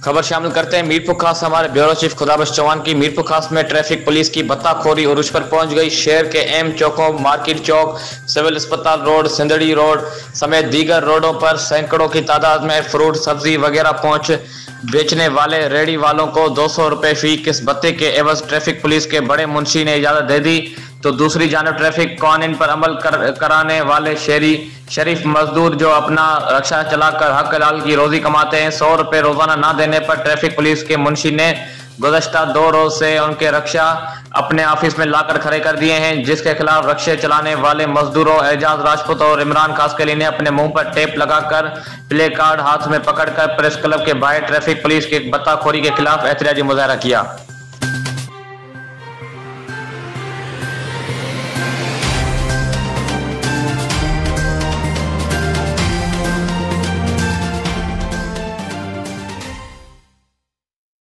खबर शामिल करते हैं मीरपुर खास से हमारे ब्यूरो चीफ खुदाबख्श चौहान की। मीरपुर खास में ट्रैफिक पुलिस की बत्ताखोरी और उस पर पहुंच गई। शहर के अहम चौकों मार्केट चौक, सिविल अस्पताल रोड, सिंदड़ी रोड समेत दीगर रोडों पर सैकड़ों की तादाद में फ्रूट सब्जी वगैरह पहुंच बेचने वाले रेडी वालों को 200 रुपए फी किस भत्ते के एवज ट्रैफिक पुलिस के बड़े मुंशी ने इजाजत दे दी, तो दूसरी जानब ट्रैफिक कानून पर अमल कराने वाले शरीफ मजदूर जो अपना रक्षा चलाकर हक हलाल की रोजी कमाते हैं, 100 रुपए रोजाना ना देने पर ट्रैफिक पुलिस के मुंशी ने गुज़श्ता 2 रोज से उनके रक्षा अपने ऑफिस में लाकर खड़े कर दिए हैं, जिसके खिलाफ रक्षे चलाने वाले मजदूरों एजाज राजपूत और इमरान कास्कली ने अपने मुंह पर टेप लगाकर प्ले कार्ड हाथ में पकड़कर प्रेस क्लब के बाहर ट्रैफिक पुलिस की बत्ताखोरी के खिलाफ एहतजाजी मुजाहरा किया।